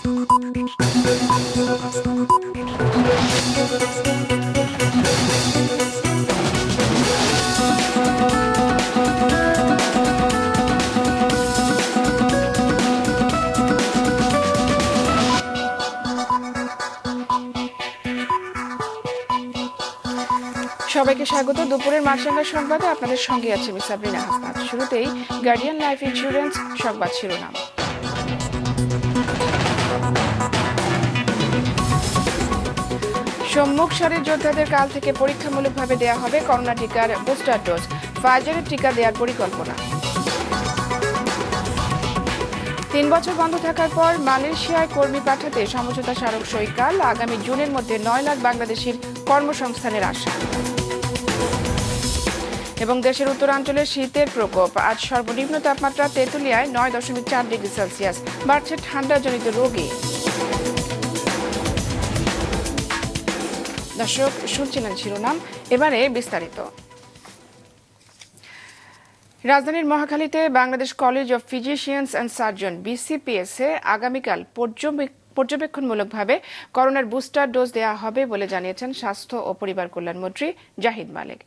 সবাইকে স্বাগত দুপুরের মাছরাঙা সংবাদে আপনাদের সঙ্গে আছে আমি সাবরিনা হাসনাত। শুরুতেই গার্ডিয়ান লাইফ ইন্স্যুরেন্স সংবাদ শিরোনাম। সম্মুখ সারির যোদ্ধাদের কাল থেকে পরীক্ষামূলকভাবে দেয়া হবে করোনা টিকার বুস্টার ডোজ। ফাইজারের টিকা দেওয়ার পরিকল্পনা। 3 বছর বন্ধ থাকার পর মালয়েশিয়ায় কর্মী পাঠাতে সমঝোতা স্মারক সই কাল। আগামী জুনের মধ্যে 9 লাখ বাংলাদেশির কর্মসংস্থানের আশা। এবং দেশের উত্তরাঞ্চলে শীতের প্রকোপ। আজ সর্বনিম্ন তাপমাত্রা তেঁতুলিয়ায় 9.4 ডিগ্রি সেলসিয়াস। বাড়ছে ঠান্ডাজনিত রোগী। দর্শক শুনছিলেন শিরোনাম, এবারে বিস্তারিত। রাজধানীর মহাখালীতে Bangladesh college of physicians and surgeon BCPS-এ আগামীকাল পর্যবেক্ষণমূলকভাবে করোনার বুস্টার ডোজ দেওয়া হবে বলে জানিয়েছেন স্বাস্থ্য ও পরিবার কল্যাণ মন্ত্রী জাহিদ মালেক।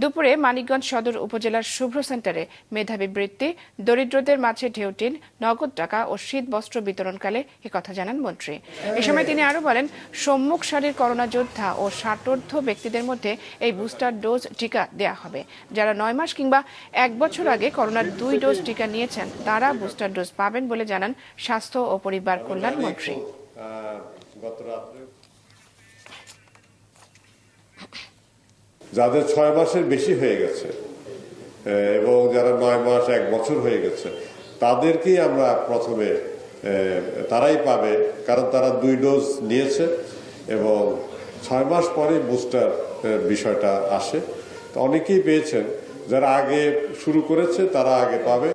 দুপুরে মানিকগঞ্জ সদর উপজেলার শুভ্র সেন্টারে মেধাবী বৃত্তি, দরিদ্রদের মাঝে ঢেউটিন, নগদ টাকা ও শীত বস্ত্র বিতরণকালে একথা জানান মন্ত্রী। এ সময় তিনি আরও বলেন, সম্মুখ সারির করোনা যোদ্ধা ও ষাটোর্ধ্ব ব্যক্তিদের মধ্যে এই বুস্টার ডোজ টিকা দেওয়া হবে। যারা 9 মাস কিংবা 1 বছর আগে করোনার 2 ডোজ টিকা নিয়েছেন তারা বুস্টার ডোজ পাবেন বলে জানান স্বাস্থ্য ও পরিবার কল্যাণ মন্ত্রী। যাদের 6 মাসের বেশি হয়ে গেছে এবং যারা 9 মাস 1 বছর হয়ে গেছে তাদেরকেই আমরা প্রথমে তারাই পাবে, কারণ তারা 2 ডোজ নিয়েছে এবং 6 মাস পরে বুস্টার বিষয়টা আসে। তো অনেকেই পেয়েছেন, যারা আগে শুরু করেছে তারা আগে পাবে।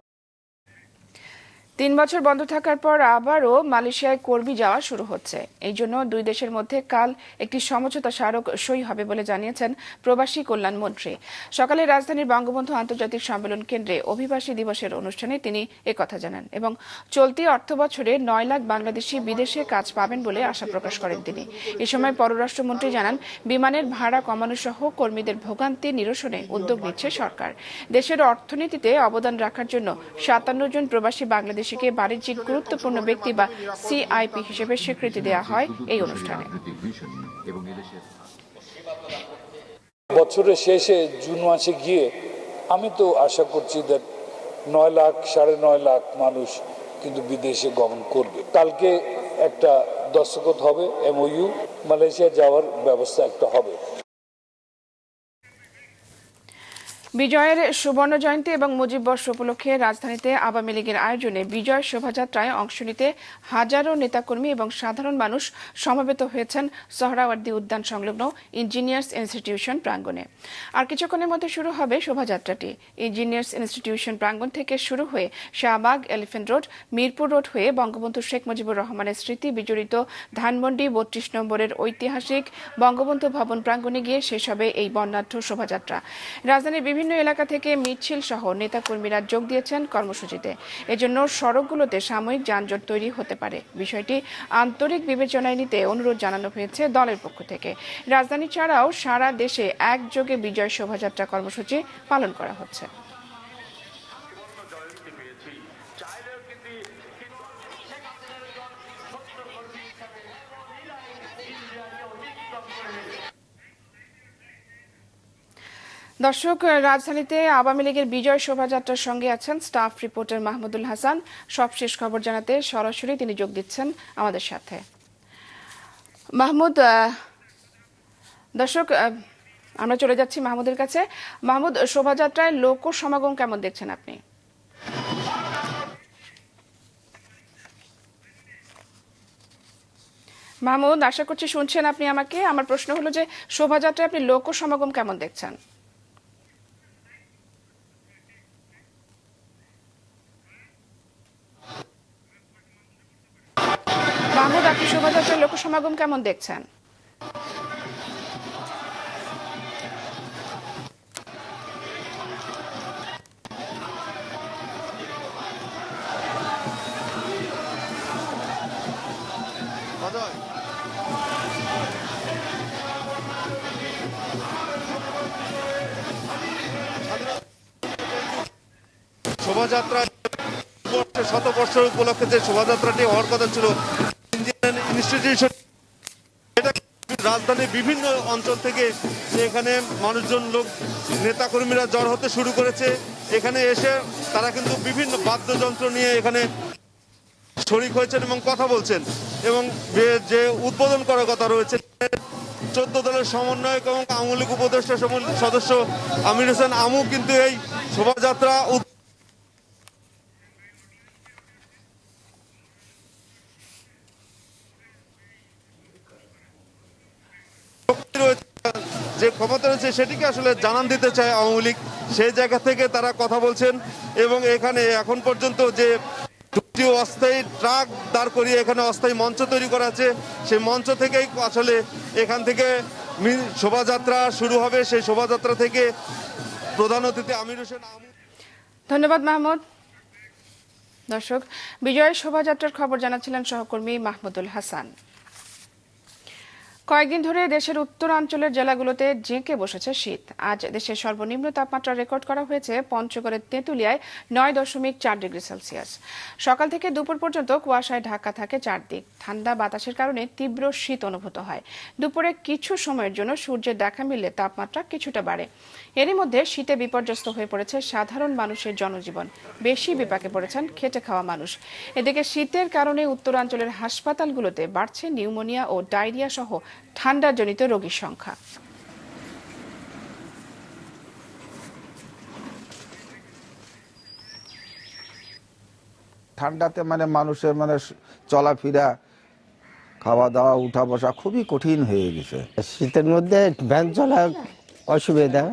3 বছর বন্ধ থাকার পর আবারও মালয়েশিয়ায় কর্মী যাওয়া শুরু হচ্ছে। এই জন্য 2 দেশের মধ্যে কাল একটি সমঝোতা স্মারক সই হবে বলে জানিয়েছেন প্রবাসী কল্যাণ মন্ত্রী। সকালে রাজধানীর বঙ্গবন্ধু আন্তর্জাতিক সম্মেলন কেন্দ্রে অভিবাসী দিবসের অনুষ্ঠানে তিনি একথা জানান এবং চলতি অর্থবছরে 9 লাখ বাংলাদেশি বিদেশে কাজ পাবেন বলে আশা প্রকাশ করেন তিনি। এ সময় পররাষ্ট্রমন্ত্রী জানান, বিমানের ভাড়া কমানো সহ কর্মীদের ভোগান্তি নিরসনে উদ্যোগ নিচ্ছে সরকার। দেশের অর্থনীতিতে অবদান রাখার জন্য 57 জন প্রবাসী বাংলাদেশি বাণিজ্যিক গুরুত্বপূর্ণ ব্যক্তি বা CIP হিসেবে স্বীকৃতি দেওয়া হয় এই অনুষ্ঠানে। বছরের শেষে জুন মাসে গিয়ে আমি তো আশা করছি যে 9 লাখ 9.5 লাখ মানুষ কিন্তু বিদেশে গমন করবে। কালকে একটা দস্তখত হবে, MOU, মালয়েশিয়া যাওয়ার ব্যবস্থা একটা হবে। বিজয়ের সুবর্ণ জয়ন্তী এবং মুজিব বর্ষ উপলক্ষে রাজধানীতে আওয়ামী লীগের আয়োজনে বিজয় শোভাযাত্রায় অংশ নিতে হাজারো নেতাকর্মী এবং সাধারণ মানুষ সমবেত হয়েছেন সোহরাওয়ার্দী উদ্যান সংলগ্ন ইঞ্জিনিয়ার্স ইনস্টিটিউশন প্রাঙ্গণে। আর কিছুক্ষণের মধ্যে শুরু হবে শোভাযাত্রাটি। ইঞ্জিনিয়ার্স ইনস্টিটিউশন প্রাঙ্গণ থেকে শুরু হয়ে Shahbag, elephant road, Mirpur road হয়ে বঙ্গবন্ধু শেখ মুজিবুর রহমানের স্মৃতি বিজড়িত ধানমন্ডি 32 নম্বরের ঐতিহাসিক বঙ্গবন্ধু ভবন প্রাঙ্গণে গিয়ে শেষ হবে এই বর্ণাঢ্য শোভাযাত্রা। রাজধানীর বিভিন্ন এলাকা থেকে মিছিল সহ নেতাকর্মীরা যোগ দিয়েছেন কর্মসূচিতে। এজন্য সড়কগুলোতে সাময়িক যানজট তৈরি হতে পারে। বিষয়টি আন্তরিক বিবেচনায় নিতে অনুরোধ জানানো হয়েছে দলের পক্ষ থেকে। রাজধানী ছাড়াও সারা দেশে একযোগে বিজয় শোভাযাত্রা কর্মসূচি পালন করা হচ্ছে। দর্শক, রাজধানীতে আওয়ামী লীগের বিজয় শোভাযাত্রার সঙ্গে আছেন স্টাফ রিপোর্টার মাহমুদুল হাসান। সবশেষ খবর জানাতে সরাসরি তিনি যোগ দিচ্ছেন আমাদের সাথে। মাহমুদ, দর্শক আমরা চলে যাচ্ছি মাহমুদের কাছে। মাহমুদ, শোভাযাত্রায় লোক সমাগম কেমন দেখছেন আপনি? মাহমুদ, আশা করছি শুনছেন আপনি আমাকে। আমার প্রশ্ন হলো যে শোভাযাত্রায় আপনি লোক সমাগম কেমন দেখছেন? মাহমুদ, আপনি শোভাযাত্রার লোক সমাগম কেমন দেখছেন? শোভাযাত্রা শতবর্ষ উপলক্ষে যে শোভাযাত্রাটি হওয়ার কথা ছিল ইঞ্জিনিয়ারিং ইনস্টিটিউশন, এটা রাজধানীর বিভিন্ন অঞ্চল থেকে এখানে মানুষজন লোক নেতাকর্মীরা জড় হতে শুরু করেছে। এখানে এসে তারা কিন্তু বিভিন্ন বাদ্যযন্ত্র নিয়ে এখানে শরিক হয়েছেন এবং কথা বলছেন এবং যে উদ্বোধন করার কথা রয়েছে 14 দলের সমন্বয়ক এবং আওয়ামী লীগ উপদেষ্টা সদস্য আমির হোসেন আমু কিন্তু এই শোভাযাত্রা যে ক্ষমতা রয়েছে সেটিকে আসলে জানান দিতে চায় আওয়ামী লীগ, সেই জায়গা থেকে তারা কথা বলছেন এবং এখানে এখন পর্যন্ত যে দুটি অস্থায়ী ট্রাক দাঁড় করিয়ে এখানে অস্থায়ী মঞ্চ তৈরি করা আছে, সেই মঞ্চ থেকেই আসলে এখান থেকে শোভাযাত্রা শুরু হবে। সেই শোভাযাত্রা থেকে প্রধান অতিথি আমির হোসেন আমু। ধন্যবাদ মাহমুদ। দর্শক, বিজয় শোভাযাত্রার খবর জানাচ্ছিলেন সহকর্মী মাহমুদুল হাসান। কয়েকদিন ধরে দেশের উত্তরাঞ্চলের জেলাগুলোতে জেঁকে বসেছে শীত। আজ দেশের সর্বনিম্ন তাপমাত্রা রেকর্ড করা হয়েছে পঞ্চগড়ের তেঁতুলিয়ায় 9.4 ডিগ্রি সেলসিয়াস। সকাল থেকে দুপুর পর্যন্ত কুয়াশায় ঢাকা থাকে চারদিক। ঠান্ডা বাতাসের কারণে তীব্র শীত অনুভূত হয়। দুপুরে কিছু সময়ের জন্য সূর্যের দেখা মিললে তাপমাত্রা কিছুটা বাড়ে। এরই মধ্যে শীতে বিপর্যস্ত হয়ে পড়েছে সাধারণ মানুষের জনজীবন। বেশি বিপাকে পড়েছেন খেটে খাওয়া মানুষ। এদিকে শীতের কারণে উত্তরাঞ্চলের হাসপাতালগুলোতে বাড়ছে নিউমোনিয়া ও ডায়রিয়া সহ ঠান্ডাজনিত রোগীর সংখ্যা। ঠান্ডাতে মানুষের চলাফেরা, খাওয়া দাওয়া, উঠা বসা খুবই কঠিন হয়ে গেছে। শীতের মধ্যে ভ্যান চলা অসুবিধা,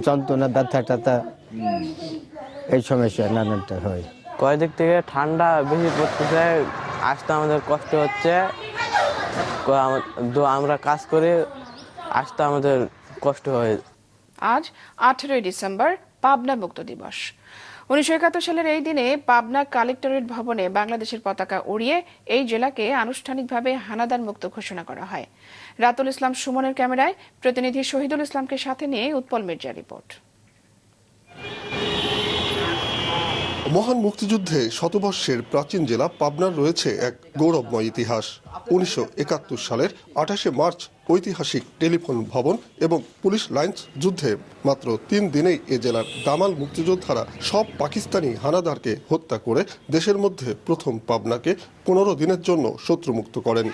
যন্ত্রণা, ব্যথা ট্যাথা, এই সমস্যা নানানটা হয়। কয়েকদিক থেকে ঠান্ডা বেশি পড়তেছে, আসতে আমাদের কষ্ট হচ্ছে। আমরা কাজ করে আসতে আমাদের কষ্ট হয়। আজ 18 ডিসেম্বর পাবনা মুক্ত দিবস। 1971 সালের এই দিনে পাবনা কালেক্টরেট ভবনে বাংলাদেশের পতাকা উড়িয়ে এই জেলাকে আনুষ্ঠানিকভাবে হানাদার মুক্ত ঘোষণা করা হয়। রাতুল ইসলাম সুমনের ক্যামেরায় প্রতিনিধি শহীদুল ইসলামকে সাথে নিয়ে উৎপল মির্জা রিপোর্ট। মহান মুক্তিযুদ্ধে শতবর্ষের প্রাচীন জেলা পাবনার রয়েছে এক গৌরবময় ইতিহাস। 1971 সালের 28 মার্চ ঐতিহাসিক টেলিফোন ভবন এবং পুলিশ লাইন্স যুদ্ধে মাত্র 3 দিনেই এ জেলার দামাল মুক্তিযোদ্ধারা সব পাকিস্তানি হানাদারকে হত্যা করে দেশের মধ্যে প্রথম পাবনাকে 15 দিনের জন্য শত্রুমুক্ত করেন।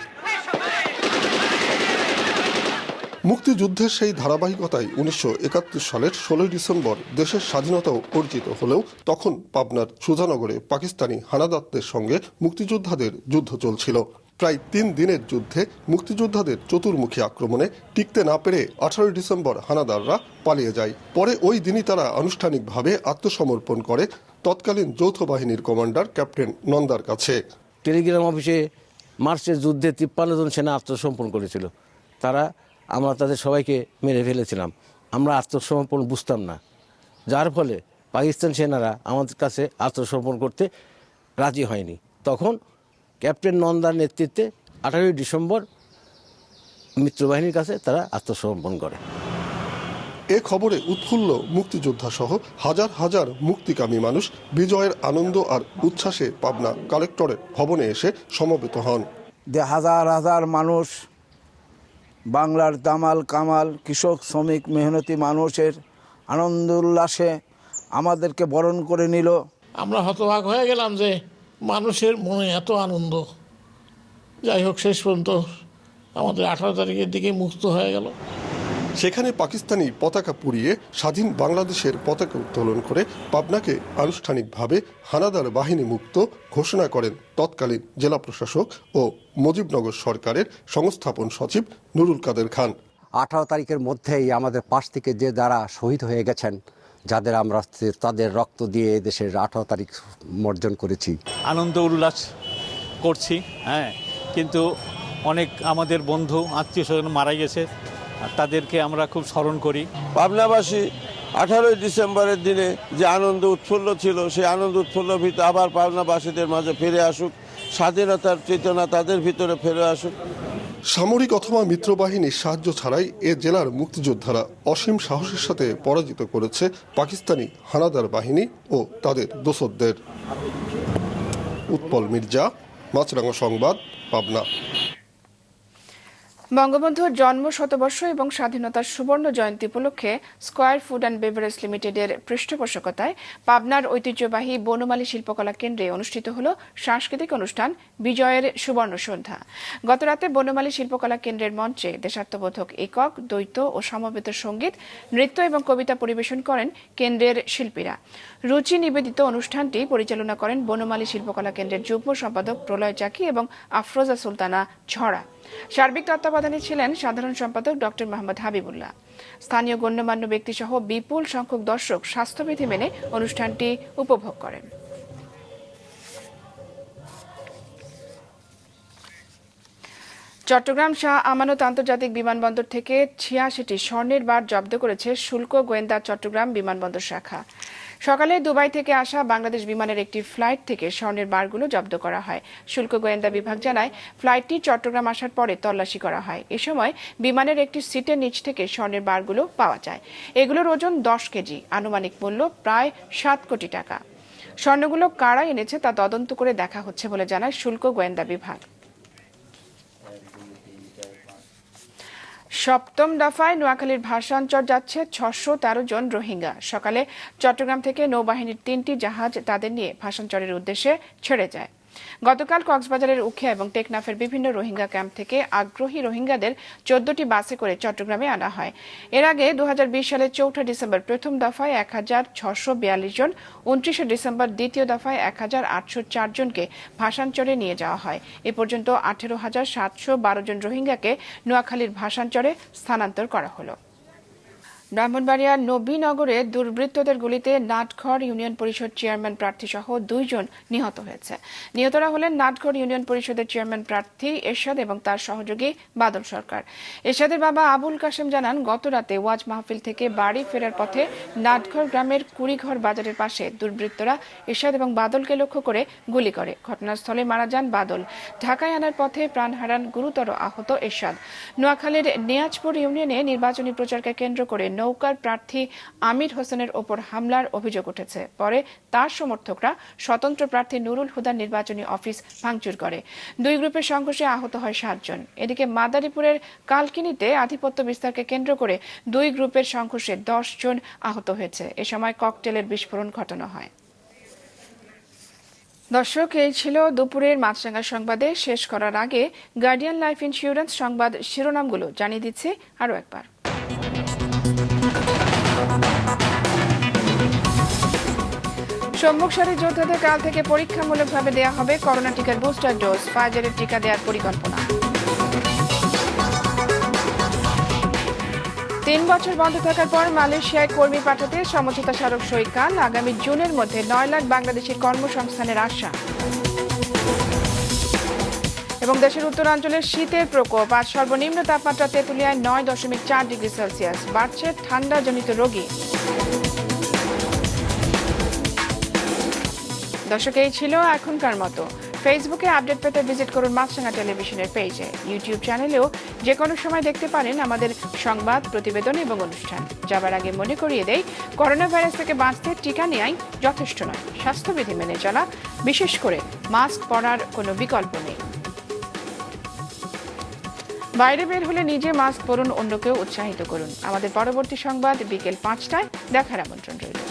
মুক্তিযুদ্ধের সেই ধারাবাহিকতায় 1971 সালের 16 ডিসেম্বর দেশের স্বাধীনতাও অর্জিত হলেও তখন পাবনার সুধানগরে পাকিস্তানি হানাদারদের সঙ্গে মুক্তিযোদ্ধাদের যুদ্ধ চলছিল। প্রায় 3 দিনের যুদ্ধে মুক্তিযোদ্ধাদের চতুর্মুখী আক্রমণে টিকতে না পেরে 18 ডিসেম্বর হানাদাররা পালিয়ে যায়। পরে ওই দিনই তারা আনুষ্ঠানিকভাবে আত্মসমর্পণ করে তৎকালীন যৌথ বাহিনীর কমান্ডার ক্যাপ্টেন নন্দার কাছে। টেলিগ্রাম অফিসে মার্চের যুদ্ধে 53 জন সেনা আত্মসমর্পণ করেছিল। আমরা তাদের সবাইকে মেরে ফেলেছিলাম। আমরা আত্মসমর্পণ বুঝতাম না, যার ফলে পাকিস্তান সেনারা আমাদের কাছে আত্মসমর্পণ করতে রাজি হয়নি। তখন ক্যাপ্টেন নন্দার নেতৃত্বে 18 ডিসেম্বর মিত্রবাহিনীর কাছে তারা আত্মসমর্পণ করে। এ খবরে উৎফুল্ল মুক্তিযোদ্ধা সহ হাজার হাজার মুক্তিকামী মানুষ বিজয়ের আনন্দ আর উচ্ছ্বাসে পাবনা কালেক্টরেট ভবনে এসে সমবেত হন। হাজার হাজার মানুষ, বাংলার দামাল কামাল, কৃষক, শ্রমিক, মেহনতি মানুষের আনন্দ উল্লাসে আমাদেরকে বরণ করে নিল। আমরা হতবাক হয়ে গেলাম যে মানুষের মনে এত আনন্দ। যাই হোক, শেষ পর্যন্ত আমাদের 18 তারিখের দিকে মুক্ত হয়ে গেল। সেখানে পাকিস্তানি পতাকা পুড়িয়ে স্বাধীন বাংলাদেশের পতাকা উত্তোলন করে পাবনাকে আনুষ্ঠানিকভাবে হানাদার বাহিনী মুক্ত ঘোষণা করেন তৎকালীন জেলা প্রশাসক ও মুজিবনগর সরকারের সংস্থাপন সচিব নুরুল কাদের খান। 18 তারিখের মধ্যেই আমাদের পাশ থেকে যে যারা শহীদ হয়ে গেছেন, যাদের আমরা তাদের রক্ত দিয়ে দেশের 18 তারিখ অর্জন করেছি। আনন্দ উল্লাস করছি, কিন্তু অনেক আমাদের বন্ধু আত্মীয় স্বজন মারা গেছে, তাদেরকে আমরা খুব স্মরণ করি। পাবনাবাসী 18 ডিসেম্বরের দিনে যে আনন্দ উৎফুল্ল ছিল, সেই আনন্দ উৎফুল্ল ভিতরে আবার পাবনাবাসীদের মাঝে ফিরে আসুক, স্বাধীনতার চেতনা তাদের ভিতরে ফিরে আসুক। সামরিক অথবা মিত্রবাহিনীর সাহায্য ছাড়াই এ জেলার মুক্তিযোদ্ধারা অসীম সাহসের সাথে পরাজিত করেছে পাকিস্তানি হানাদার বাহিনী ও তাদের দোসরদের। উৎপল মির্জা, মাছরাঙা সংবাদ, পাবনা। বঙ্গবন্ধুর জন্ম শতবর্ষ এবং স্বাধীনতার সুবর্ণ জয়ন্তী উপলক্ষে স্কয়ার ফুড অ্যান্ড বেভারেজ লিমিটেডের পৃষ্ঠপোষকতায় পাবনার ঐতিহ্যবাহী বনমালী শিল্পকলা কেন্দ্রে অনুষ্ঠিত হল সাংস্কৃতিক অনুষ্ঠান বিজয়ের সুবর্ণ সন্ধ্যা। গতরাতে বনমালী শিল্পকলা কেন্দ্রের মঞ্চে দেশাত্মবোধক একক, দ্বৈত ও সমবেত সঙ্গীত, নৃত্য এবং কবিতা পরিবেশন করেন কেন্দ্রের শিল্পীরা। রুচি নিবেদিত অনুষ্ঠানটি পরিচালনা করেন বনমালী শিল্পকলা কেন্দ্রের যুগ্ম সম্পাদক প্রলয় চাকি এবং আফরোজা সুলতানা ছড়া। সার্বিক তত্ত্বাবধানে ছিলেন সাধারণ সম্পাদক ডক্টর মোহাম্মদ হাবিবুল্লাহ। স্থানীয় গণ্যমান্য ব্যক্তিসহ বিপুল সংখ্যক দর্শক স্বাস্থ্যবিধি মেনে অনুষ্ঠানটি উপভোগ করেন। চট্টগ্রাম শাহ আমানত আন্তর্জাতিক বিমানবন্দর থেকে ৮৬টি স্বর্ণের বার জব্দ করেছে শুল্ক গোয়েন্দা চট্টগ্রাম বিমানবন্দর শাখা। সকালে দুবাই থেকে আসা বাংলাদেশ বিমানের একটি ফ্লাইট থেকে স্বর্ণের বারগুলো জব্দ করা হয়। শুল্ক গোয়েন্দা বিভাগ জানায়, ফ্লাইটটি চট্টগ্রাম আসার পরে তল্লাশি করা হয়। এ সময় বিমানের একটি সিটের নিচ থেকে স্বর্ণের বারগুলো পাওয়া যায়। এগুলোর ওজন ১০ কেজি, আনুমানিক মূল্য প্রায় ৭ কোটি টাকা। স্বর্ণগুলো কারা এনেছে তা তদন্ত করে দেখা হচ্ছে বলে জানায় শুল্ক গোয়েন্দা বিভাগ। সপ্তম দফায় নোয়াখালীর ভাষাঞ্চল যাচ্ছে ৬১৩ জন রোহিঙ্গা। সকালে চট্টগ্রাম থেকে নৌবাহিনীর ৩টি জাহাজ তাদের নিয়ে ভাষাঞ্চলের উদ্দেশ্যে ছেড়ে যায়। গতকাল কক্সবাজারের উখিয়া এবং টেকনাফের বিভিন্ন রোহিঙ্গা ক্যাম্প থেকে আগ্রহী রোহিঙ্গাদের ১৪টি বাসে করে চট্টগ্রামে আনা হয়। এর আগে ২০২০ সালের ৪ঠা ডিসেম্বর প্রথম দফায় ১৬৪২ জন, ২৯শে ডিসেম্বর দ্বিতীয় দফায় ১৮০৪ জনকে ভাষাঞ্চলে নিয়ে যাওয়া হয়। এ পর্যন্ত ১৮৭১২ জন রোহিঙ্গাকে নোয়াখালীর ভাষাঞ্চলে স্থানান্তর করা হলো। ব্রাহ্মণবাড়িয়ার নবীনগরে দুর্বৃত্তদের গুলিতে নাটঘর ইউনিয়ন পরিষদ চেয়ারম্যান প্রার্থী সহ ২ জন নিহত হয়েছে। নিহতরা হলেন নাটঘর ইউনিয়ন পরিষদের চেয়ারম্যান প্রার্থী এরশাদ এবং তার সহযোগী বাদল সরকার। এরশাদের বাবা আবুল কাশেম জানান, গতরাতে ওয়াজ মাহফিল থেকে বাড়ি ফেরার পথে নাটঘর গ্রামের কুড়িঘর বাজারের পাশে দুর্বৃত্তরা এরশাদ এবং বাদলকে লক্ষ্য করে গুলি করে। ঘটনাস্থলে মারা যান বাদল। ঢাকায় আনার পথে প্রাণ হারান গুরুতর আহত এরশাদ। নোয়াখালীর নিয়াজপুর ইউনিয়নে নির্বাচনী প্রচারকে কেন্দ্র করে নৌকার প্রার্থী আমির হোসেনের ওপর হামলার অভিযোগ উঠেছে। পরে তার সমর্থকরা স্বতন্ত্র প্রার্থী নুরুল হুদার নির্বাচনী অফিস ভাঙচুর করে। দুই গ্রুপের সংঘর্ষে আহত হয় ৭ জন। এদিকে মাদারীপুরের কালকিনিতে আধিপত্য বিস্তারকে কেন্দ্র করে দুই গ্রুপের সংঘর্ষে ১০ জন আহত হয়েছে। এ সময় ককটেলের বিস্ফোরণ ঘটানো হয়। দর্শক, এই ছিল দুপুরের মাছরাঙা সংবাদে। শেষ করার আগে গার্ডিয়ান লাইফ ইন্স্যুরেন্স সংবাদ শিরোনামগুলো জানিয়ে দিচ্ছি আরও একবার। সম্মুখ সারির যোদ্ধাদের কাল থেকে পরীক্ষামূলকভাবে দেয়া হবে করোনা টিকার বুস্টার ডোজ। ফাইজারের টিকা দেওয়ার পরিকল্পনা। ৩ বছর বন্ধ থাকার পর মালয়েশিয়ায় কর্মী পাঠাতে সমঝোতা স্মারক সই কাল। আগামী জুনের মধ্যে ৯ লাখ বাংলাদেশের কর্মসংস্থানের আশা। এবং দেশের উত্তরাঞ্চলের শীতের প্রকোপ। আজ সর্বনিম্ন তাপমাত্রা তেঁতুলিয়ায় ৯.৪ ডিগ্রি সেলসিয়াস। বাড়ছে ঠান্ডাজনিত রোগী। দর্শক, এই ছিল এখনকার মতো। ফেসবুকে আপডেট পেতে ভিজিট করুন মাছরাঙা টেলিভিশনের পেজে। ইউটিউব চ্যানেলেও যে কোনো সময় দেখতে পারেন আমাদের সংবাদ, প্রতিবেদন এবং অনুষ্ঠান। যাবার আগে মনে করিয়ে দেই, করোনা ভাইরাস থেকে বাঁচতে টিকা নেওয়াই যথেষ্ট নয়। স্বাস্থ্যবিধি মেনে চলা, বিশেষ করে মাস্ক পরার কোনো বিকল্প নেই। বাইরে বের হলে নিজে মাস্ক পরুন, অন্যকেও উৎসাহিত করুন। আমাদের পরবর্তী সংবাদ বিকেল ৫টায় দেখার আমন্ত্রণ রইল।